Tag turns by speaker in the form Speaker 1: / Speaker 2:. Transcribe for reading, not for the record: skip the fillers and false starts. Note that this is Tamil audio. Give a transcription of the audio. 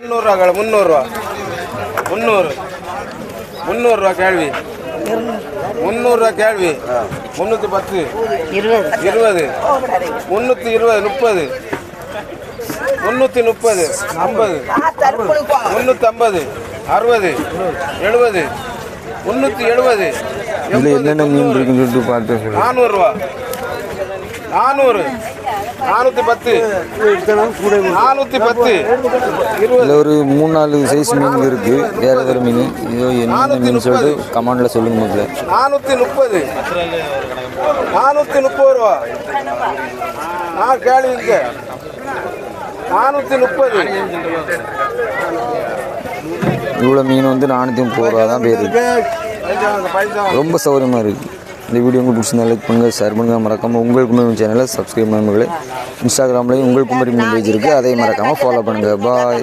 Speaker 1: 300 ரூபா 300 ரூபா கேள்வி 300 ரூபா கேள்வி 310 20 320 30 330 50 350 60 70 370
Speaker 2: என்னென்ன மீன் இருக்குன்னு சொல்லிட்டு பார்த்து
Speaker 1: 400 ரூபா 400 410
Speaker 2: இதில் ஒரு 3-4 சைஸ் மீன் இருக்கு. வேற வேற மீன் இதோ என்ன மீன் சொல்லிட்டு கமெண்ட்ல சொல்லுங்க முதல்ல.
Speaker 1: 430 ரூபா நான் கேளுங்க 430
Speaker 2: இவ்வளோ மீன் வந்து 430 ரூபா தான் போயிருக்கு. ரொம்ப சௌகரியமாக இருக்குது. இந்த வீடியோ உங்களுக்கு பிடிச்சிருந்தா லைக் பண்ணுங்கள், ஷேர் பண்ணுங்கள், மறக்காமல் உங்கள் குமரி சேனலை சப்ஸ்கிரைப் பண்ணுங்களே. இன்ஸ்டாகிராம்லேயும் உங்கள் குமரி மீன் பேஜ் இருக்குது, அதையும் மறக்காமல் ஃபாலோ பண்ணுங்கள். பாய்.